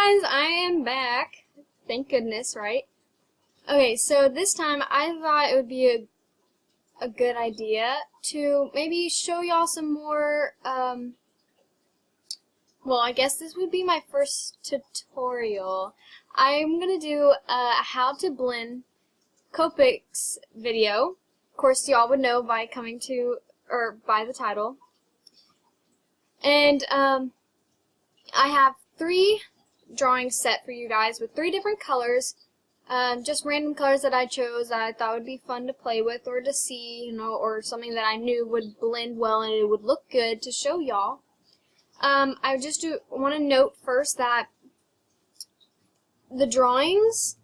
guys, I am back. Thank goodness, right? Okay, so this time I thought it would be a good idea to maybe show y'all some more, well, I guess this would be my first tutorial. I'm gonna do a how to blend copics video. Of course, y'all would know by coming to, or by the title. And I have 3 drawings set for you guys with 3 different colors, just random colors that I chose that I thought would be fun to play with or to see, you know, or something that I knew would blend well and it would look good to show y'all. I just want to note first that the drawings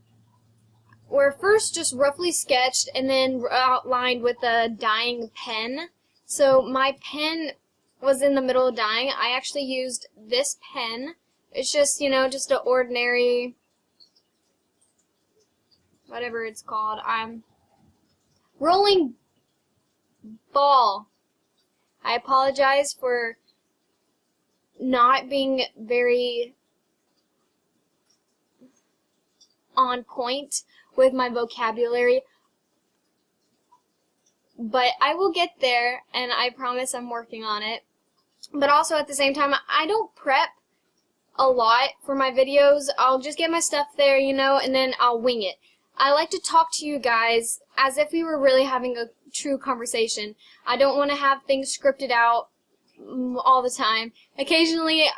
were first just roughly sketched and then outlined with a dyeing pen. So my pen was in the middle of dyeing. I actually used this pen. It's just, you know, just an ordinary, whatever it's called. Rolling ball. I apologize for not being very on point with my vocabulary, but I will get there, and I promise I'm working on it. But also at the same time, I don't prep a lot for my videos. I'll just get my stuff there, you know, and then I'll wing it. I like to talk to you guys as if we were really having a true conversation. I don't want to have things scripted out all the time. Occasionally,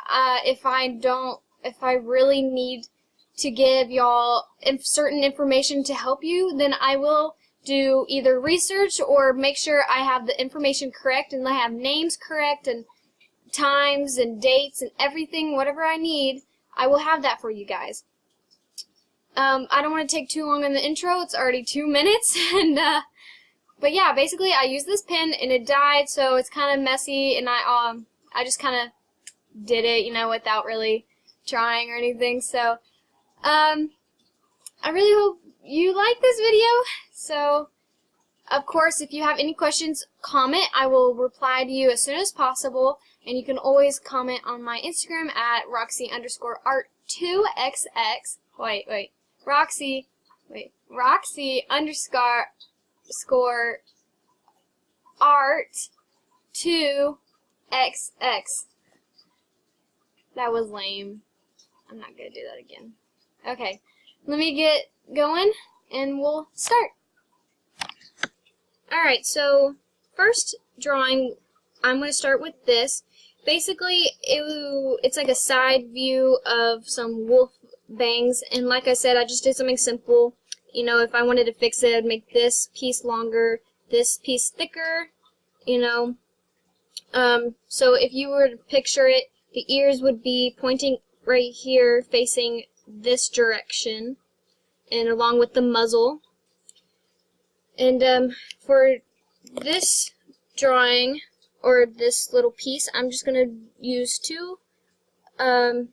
if I really need to give y'all certain information to help you, then I will do either research or make sure I have the information correct and I have names correct and times and dates and everything, whatever I need, I will have that for you guys. I don't want to take too long in the intro. It's already 2 minutes, and but yeah, basically I used this pen and it dyed, so it's kind of messy, and I just kind of did it, you know, without really trying or anything. So I really hope you like this video. So of course, if you have any questions, comment. I will reply to you as soon as possible. And you can always comment on my Instagram at Roxy_art2xx. Roxy_art2xx. That was lame. I'm not going to do that again. Okay, let me get going and we'll start. Alright, so first drawing, I'm going to start with this. Basically, it's like a side view of some wolf bangs, and like I said, I just did something simple. You know, if I wanted to fix it, I'd make this piece longer, this piece thicker, you know. So if you were to picture it, the ears would be pointing right here, facing this direction, and along with the muzzle. And for this drawing, or this little piece, I'm just going to use 2 earth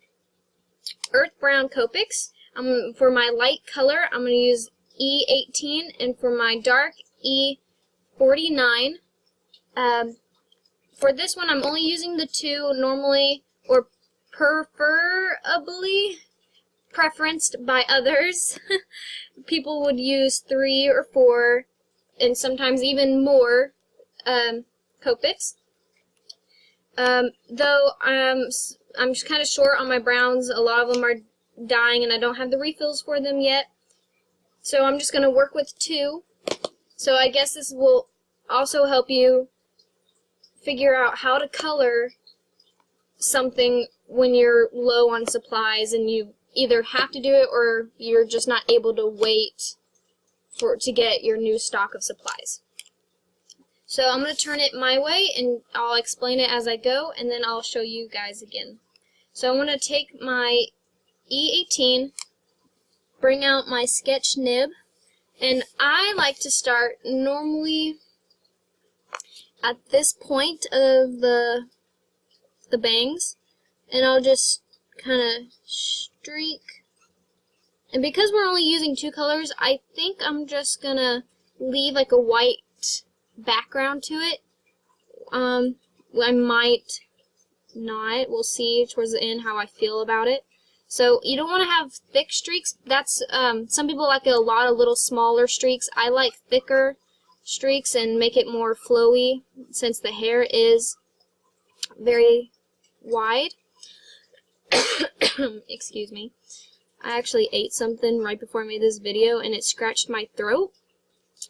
brown copics. For my light color, I'm going to use E18, and for my dark, E49. For this one, I'm only using the 2 normally, or preferenced by others. People would use 3 or 4, and sometimes even more copics. Though I'm just kind of short on my browns. A lot of them are dying and I don't have the refills for them yet. So I'm just going to work with 2. So I guess this will also help you figure out how to color something when you're low on supplies and you either have to do it or you're just not able to wait to get your new stock of supplies. So I'm going to turn it my way, and I'll explain it as I go, and then I'll show you guys again. So I'm going to take my E18, bring out my sketch nib, and I like to start normally at this point of the bangs, and I'll just kind of streak. And because we're only using 2 colors, I think I'm just going to leave like a white background to it. I might not. We'll see towards the end how I feel about it. So you don't want to have thick streaks. That's some people like a lot of little smaller streaks. I like thicker streaks and make it more flowy since the hair is very wide. Excuse me. I actually ate something right before I made this video and it scratched my throat.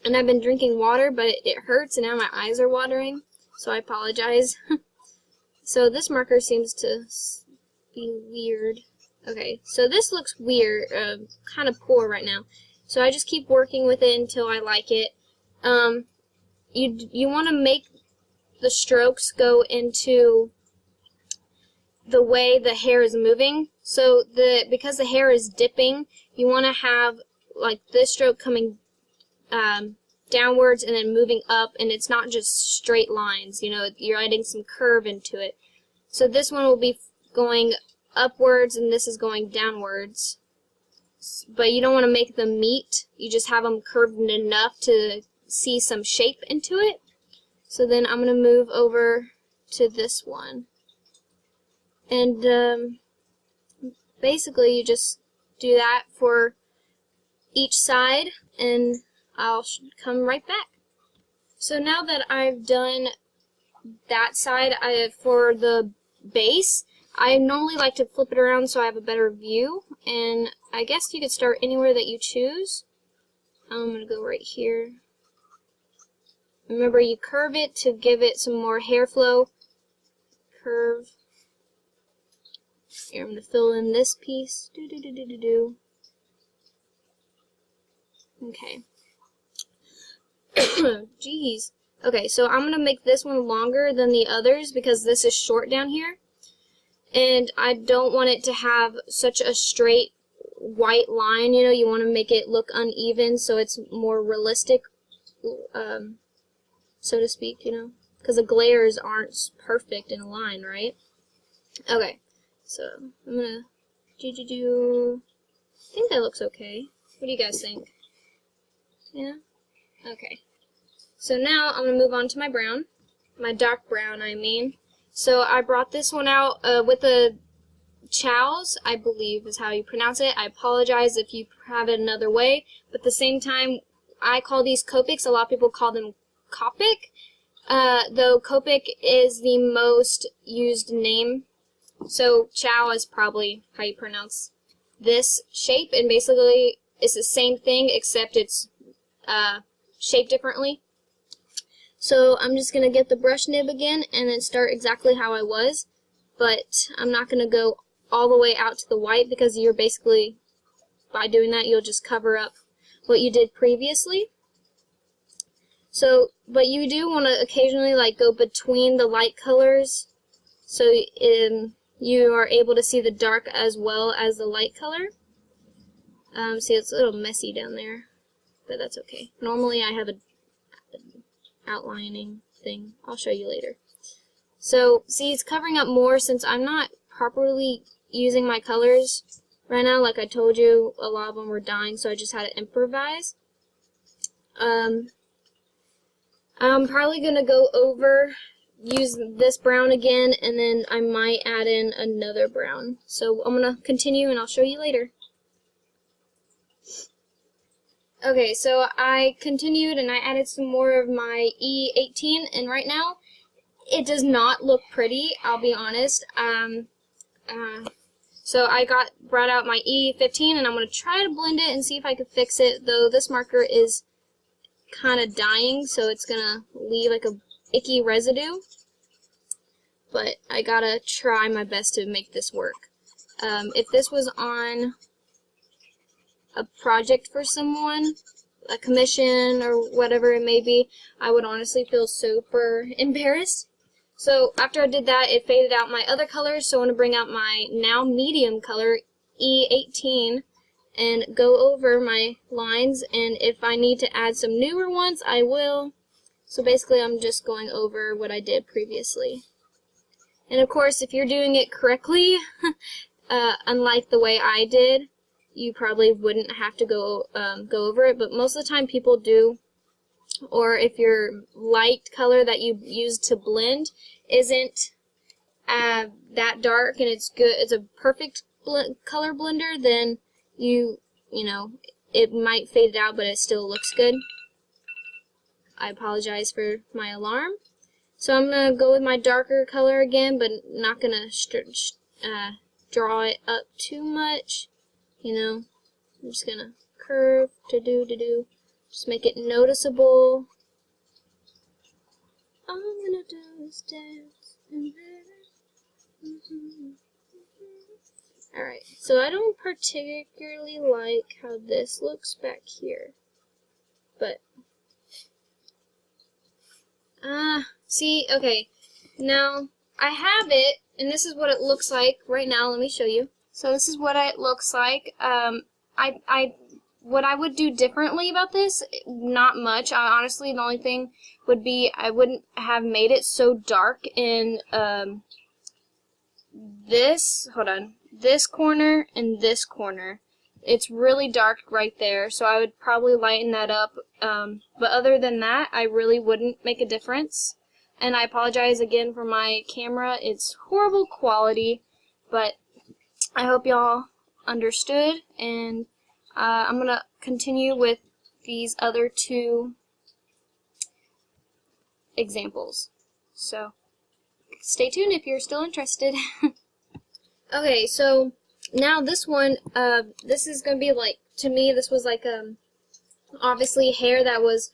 And I've been drinking water, but it hurts and now my eyes are watering. So I apologize. So this marker seems to be weird. Okay, so this looks weird, kind of poor right now. So I just keep working with it until I like it. You want to make the strokes go into the way the hair is moving. So because the hair is dipping, you want to have like this stroke coming downwards and then moving up, and it's not just straight lines. You know, you're adding some curve into it. So this one will be going upwards and this is going downwards. But you don't want to make them meet. You just have them curved enough to see some shape into it. So then I'm going to move over to this one. And basically you just do that for each side and I'll come right back. So now that I've done that side, for the base, I normally like to flip it around so I have a better view, and I guess you could start anywhere that you choose. I'm going to go right here. Remember, you curve it to give it some more hair flow. Curve. Here, I'm going to fill in this piece. Okay. Jeez. Okay, so I'm going to make this one longer than the others because this is short down here. And I don't want it to have such a straight white line, you know, you want to make it look uneven so it's more realistic, so to speak, you know, because the glares aren't perfect in a line, right? Okay, so I'm going to I think that looks okay. What do you guys think? Yeah? Okay. So now I'm going to move on to my brown. My dark brown, I mean. So I brought this one out with the chows, I believe is how you pronounce it. I apologize if you have it another way. But at the same time, I call these copics. A lot of people call them copic. Though copic is the most used name. So chow is probably how you pronounce this shape. And basically, it's the same thing except it's shaped differently. So I'm just going to get the brush nib again and then start exactly how I was, but I'm not going to go all the way out to the white because you're basically, by doing that, you'll just cover up what you did previously. So, but you do want to occasionally like go between the light colors so you are able to see the dark as well as the light color. See, it's a little messy down there, but that's okay. Normally I have a outlining thing. I'll show you later. So, see, it's covering up more since I'm not properly using my colors right now. Like I told you, a lot of them were dying, so I just had to improvise. I'm probably going to go over, use this brown again, and then I might add in another brown. So I'm going to continue and I'll show you later. Okay, so I continued and I added some more of my E18, and right now it does not look pretty, I'll be honest. So I brought out my E15 and I'm going to try to blend it and see if I can fix it, though this marker is kind of dying, so it's going to leave like a icky residue. But I gotta try my best to make this work. If this was on a project for someone, a commission or whatever it may be, I would honestly feel super embarrassed. So after I did that, it faded out my other colors, so I want to bring out my now medium color, E18, and go over my lines, and if I need to add some newer ones, I will. So basically I'm just going over what I did previously. And of course, if you're doing it correctly, unlike the way I did, you probably wouldn't have to go over it, but most of the time people do. Or if your light color that you use to blend isn't that dark and it's good, it's a perfect color blender, then you know, it might fade out, but it still looks good. I apologize for my alarm. So I'm going to go with my darker color again, but not going to draw it up too much. You know, I'm just going to curve, just make it noticeable. All I'm going to do is dance. Alright, so I don't particularly like how this looks back here. But see, okay, now I have it, and this is what it looks like right now. Let me show you. So this is what it looks like. What I would do differently about this, not much. Honestly, the only thing would be I wouldn't have made it so dark in this corner and this corner. It's really dark right there, so I would probably lighten that up. But other than that, I really wouldn't make a difference. And I apologize again for my camera. It's horrible quality, but I hope y'all understood. And I'm going to continue with these other two examples. So stay tuned if you're still interested. Okay, so now this one, this is going to be like, to me, this was like obviously hair that was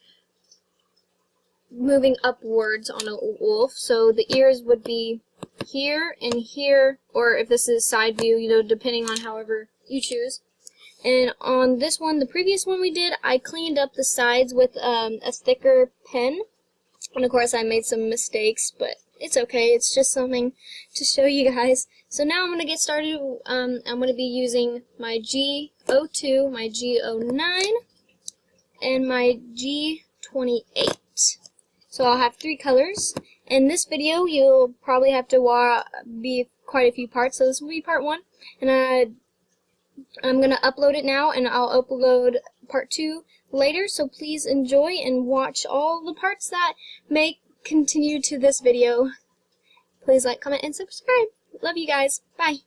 moving upwards on a wolf. So the ears would be here and here, or if this is side view, you know, depending on however you choose. And on this one, the previous one we did, I cleaned up the sides with a thicker pen. And of course I made some mistakes, but it's okay. It's just something to show you guys. So now I'm going to get started. I'm going to be using my G02, my G09, and my G28. So I'll have 3 colors. In this video, you'll probably have to be quite a few parts. So this will be part 1. And I'm going to upload it now, and I'll upload part 2 later. So please enjoy and watch all the parts that may continue to this video. Please like, comment, and subscribe. Love you guys. Bye.